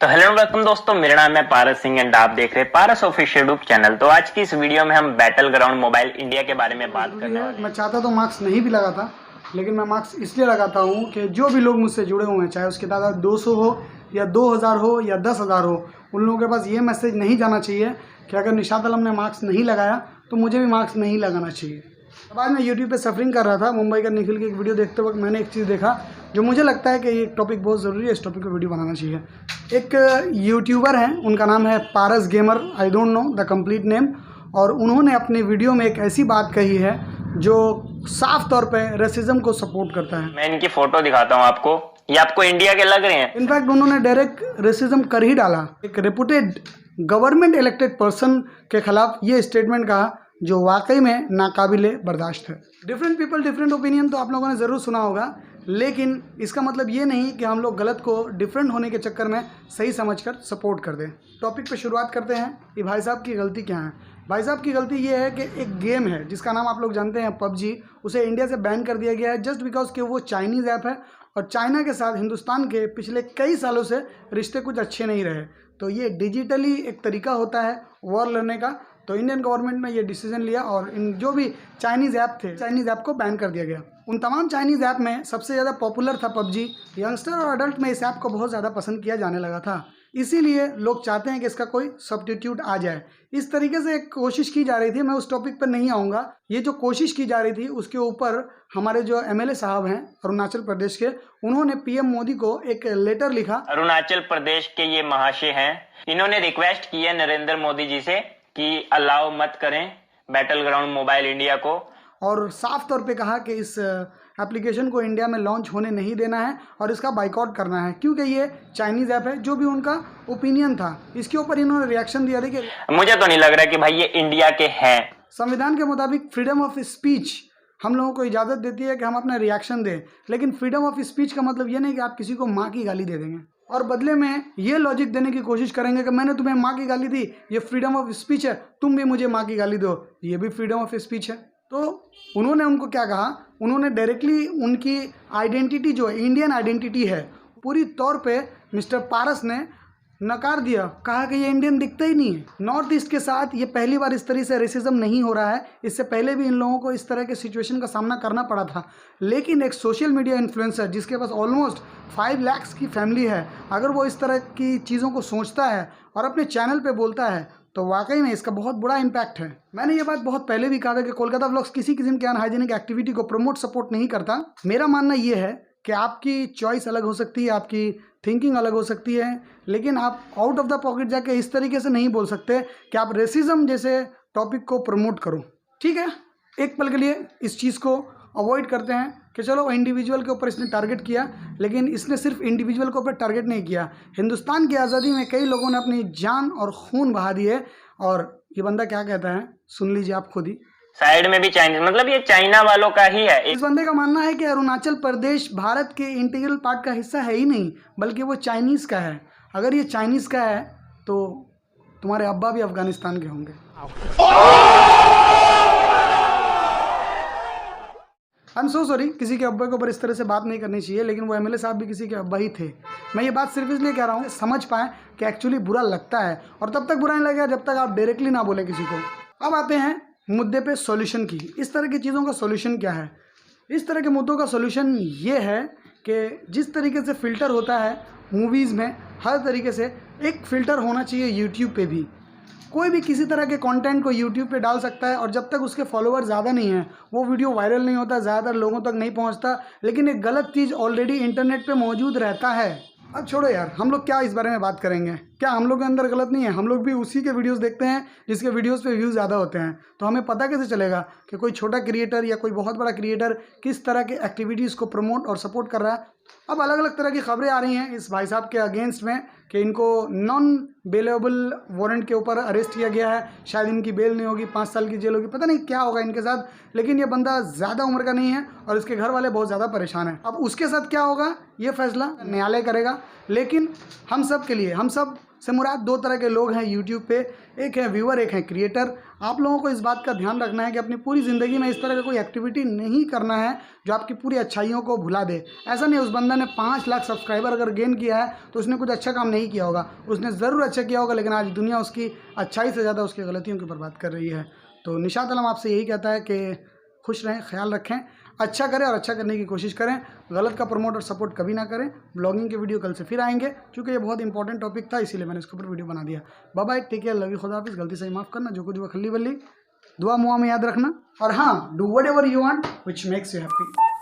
तो hello welcome दोस्तों, मेरा नाम है पारस सिंह एंड आप देख रहे हैं पारस ऑफिशियल यूट्यूब चैनल। तो आज की इस वीडियो में हम बैटल ग्राउंड मोबाइल इंडिया के बारे में बात करने वाले हैं। मैं चाहता तो मार्क्स नहीं भी लगाता, लेकिन मैं मार्क्स इसलिए लगाता हूँ कि जो भी लोग मुझसे जुड़े हुए हैं, चाहे उसकी तादाद 200 हो या 2000 हो या 10,000 हो, उन लोगों के पास ये मैसेज नहीं जाना चाहिए कि अगर निशात आलम ने मार्क्स नहीं लगाया तो मुझे भी मार्क्स नहीं लगाना चाहिए। अब आज मैं यूट्यूब पे सफरिंग कर रहा था, मुंबई का निखिल की एक वीडियो देखते वक्त मैंने एक चीज़ देखा जो मुझे लगता है कि ये टॉपिक बहुत ज़रूरी है, इस टॉपिक पे वीडियो बनाना चाहिए। एक यूट्यूबर हैं, उनका नाम है Paras gamer, I don't know the complete name, और उन्होंने अपने वीडियो में एक ऐसी बात कही है जो साफ तौर पे रेसिज्म को सपोर्ट करता है। मैं इनकी फोटो दिखाता हूँ आपको, ये आपको इंडिया के लग रहे हैं। इनफैक्ट उन्होंने डायरेक्ट रेसिज्म कर ही डाला। एक रेपुटेड गवर्नमेंट इलेक्टेड पर्सन के खिलाफ ये स्टेटमेंट कहा जो वाकई में नाकाबिले बर्दाश्त है। डिफरेंट पीपल डिफरेंट ओपिनियन तो आप लोगों ने ज़रूर सुना होगा, लेकिन इसका मतलब ये नहीं कि हम लोग गलत को डिफरेंट होने के चक्कर में सही समझकर सपोर्ट कर दें। टॉपिक पे शुरुआत करते हैं कि भाई साहब की गलती क्या है। भाई साहब की गलती ये है कि एक गेम है जिसका नाम आप लोग जानते हैं पबजी, उसे इंडिया से बैन कर दिया गया है जस्ट बिकॉज कि वो चाइनीज़ ऐप है और चाइना के साथ हिंदुस्तान के पिछले कई सालों से रिश्ते कुछ अच्छे नहीं रहे। तो ये डिजिटली एक तरीका होता है वॉर लड़ने का, तो इंडियन गवर्नमेंट ने ये डिसीजन लिया और इन जो भी चाइनीज़ ऐप थे, चाइनीज़ ऐप को बैन कर दिया गया। उन तमाम चाइनीज़ ऐप में सबसे ज़्यादा पॉपुलर था पबजी। यंगस्टर और अडल्ट में इस ऐप को बहुत ज़्यादा पसंद किया जाने लगा था, इसीलिए लोग चाहते हैं कि इसका कोई सब्स्टिट्यूट आ जाए। इस तरीके से एक कोशिश की जा रही थी, मैं उस टॉपिक पर नहीं आऊँगा। ये जो कोशिश की जा रही थी उसके ऊपर हमारे जो एमएलए साहब हैं अरुणाचल प्रदेश के, उन्होंने पीएम मोदी को एक लेटर लिखा। अरुणाचल प्रदेश के ये महाशय हैं, इन्होंने रिक्वेस्ट की है नरेंद्र मोदी जी से कि अलाउ मत करें बैटल ग्राउंड मोबाइल इंडिया को, और साफ तौर पे कहा कि इस एप्लीकेशन को इंडिया में लॉन्च होने नहीं देना है और इसका बाइकआउट करना है, क्योंकि ये चाइनीज़ ऐप है। जो भी उनका ओपिनियन था इसके ऊपर इन्होंने रिएक्शन दिया। देखिए, मुझे तो नहीं लग रहा कि भाई ये इंडिया के हैं। संविधान के मुताबिक फ्रीडम ऑफ स्पीच हम लोगों को इजाज़त देती है कि हम अपना रिएक्शन दें, लेकिन फ्रीडम ऑफ स्पीच का मतलब ये नहीं कि आप किसी को माँ की गाली दे देंगे और बदले में ये लॉजिक देने की कोशिश करेंगे कि मैंने तुम्हें माँ की गाली दी, ये फ्रीडम ऑफ स्पीच है, तुम भी मुझे माँ की गाली दो, ये भी फ्रीडम ऑफ स्पीच है। तो उन्होंने उनको क्या कहा, उन्होंने डायरेक्टली उनकी आइडेंटिटी जो इंडियन आइडेंटिटी है पूरी तौर पे मिस्टर पारस ने नकार दिया, कहा कि ये इंडियन दिखता ही नहीं है। नॉर्थ ईस्ट के साथ ये पहली बार इस तरह से रेसिज्म नहीं हो रहा है, इससे पहले भी इन लोगों को इस तरह के सिचुएशन का सामना करना पड़ा था। लेकिन एक सोशल मीडिया इन्फ्लुएंसर जिसके पास ऑलमोस्ट 5 लाख की फैमिली है, अगर वो इस तरह की चीज़ों को सोचता है और अपने चैनल पे बोलता है तो वाकई में इसका बहुत बुरा इम्पैक्ट है। मैंने ये बात बहुत पहले भी कहा था कि कोलकाता व्लॉग्स किसी किस्म के अनहाइजीनिक एक्टिविटी को प्रमोट सपोर्ट नहीं करता। मेरा मानना ये है कि आपकी चॉइस अलग हो सकती है, आपकी थिंकिंग अलग हो सकती है, लेकिन आप आउट ऑफ द पॉकेट जाके इस तरीके से नहीं बोल सकते कि आप रेसिज्म जैसे टॉपिक को प्रमोट करो। ठीक है, एक पल के लिए इस चीज़ को अवॉइड करते हैं कि चलो इंडिविजुअल के ऊपर इसने टारगेट किया, लेकिन इसने सिर्फ इंडिविजुअल के ऊपर टारगेट नहीं किया। हिंदुस्तान की आज़ादी में कई लोगों ने अपनी जान और खून बहा दिए। और ये बंदा क्या कहता है सुन लीजिए आप खुद ही। साइड में भी चाइनीज, मतलब ये चाइना वालों का ही है। इस बंदे का मानना है कि अरुणाचल प्रदेश भारत के इंटीग्रल पार्ट का हिस्सा है ही नहीं, बल्कि वो चाइनीज़ का है। अगर ये चाइनीज़ का है तो तुम्हारे अब्बा भी अफगानिस्तान के होंगे। आई एम सो सॉरी, किसी के अब्बा के ऊपर इस तरह से बात नहीं करनी चाहिए, लेकिन वो एमएलए साहब भी किसी के अब्बा ही थे। मैं ये बात सिर्फ इसलिए कह रहा हूँ समझ पाएँ कि एक्चुअली बुरा लगता है, और तब तक बुरा नहीं लगेगा जब तक आप डायरेक्टली ना बोले किसी को। अब आते हैं मुद्दे पे सॉल्यूशन की। इस तरह की चीज़ों का सॉल्यूशन क्या है? इस तरह के मुद्दों का सॉल्यूशन ये है कि जिस तरीके से फ़िल्टर होता है मूवीज़ में, हर तरीके से एक फ़िल्टर होना चाहिए यूट्यूब पे भी। कोई भी किसी तरह के कंटेंट को यूट्यूब पे डाल सकता है और जब तक उसके फॉलोअर ज़्यादा नहीं हैं वो वीडियो वायरल नहीं होता, ज़्यादातर लोगों तक नहीं पहुंचता, लेकिन एक गलत चीज़ ऑलरेडी इंटरनेट पे मौजूद रहता है। अब छोड़ो यार, हम लोग क्या इस बारे में बात करेंगे? क्या हम लोग के अंदर गलत नहीं है? हम लोग भी उसी के वीडियोस देखते हैं जिसके वीडियोस पे व्यूज़ ज़्यादा होते हैं। तो हमें पता कैसे चलेगा कि कोई छोटा क्रिएटर या कोई बहुत बड़ा क्रिएटर किस तरह के एक्टिविटीज़ को प्रमोट और सपोर्ट कर रहा है? अब अलग अलग तरह की खबरें आ रही हैं इस भाई साहब के अगेंस्ट में कि इनको नॉन बेलेबल वारंट के ऊपर अरेस्ट किया गया है, शायद इनकी बेल नहीं होगी, 5 साल की जेल होगी, पता नहीं क्या होगा इनके साथ। लेकिन ये बंदा ज़्यादा उम्र का नहीं है और इसके घर वाले बहुत ज़्यादा परेशान हैं। अब उसके साथ क्या होगा ये फैसला न्यायालय करेगा, लेकिन हम सब के लिए, हम सब से मुराद दो तरह के लोग हैं यूट्यूब पे, एक है व्यूअर, एक है क्रिएटर। आप लोगों को इस बात का ध्यान रखना है कि अपनी पूरी ज़िंदगी में इस तरह का कोई एक्टिविटी नहीं करना है जो आपकी पूरी अच्छाइयों को भुला दे। ऐसा नहीं, उस बंदा ने 5 लाख सब्सक्राइबर अगर गेन किया है तो उसने कुछ अच्छा काम नहीं किया होगा, उसने ज़रूर अच्छा किया होगा, लेकिन आज दुनिया उसकी अच्छाई से ज़्यादा उसकी गलतियों की बर्बाद कर रही है। तो निशात आलम आपसे यही कहता है कि खुश रहें, ख्याल रखें, अच्छा करें और अच्छा करने की कोशिश करें, गलत का प्रमोट और सपोर्ट कभी ना करें। ब्लॉगिंग के वीडियो कल से फिर आएंगे, क्योंकि ये बहुत इंपॉर्टेंट टॉपिक था, इसीलिए मैंने इसके ऊपर वीडियो बना दिया। Bye bye, take care, love you, खुदा हाफिज़। गलती से माफ़ करना, जो कुछ हुआ खल्ली बल्ली, दुआ मुआ में याद रखना, और हाँ, do whatever you want which makes you happy.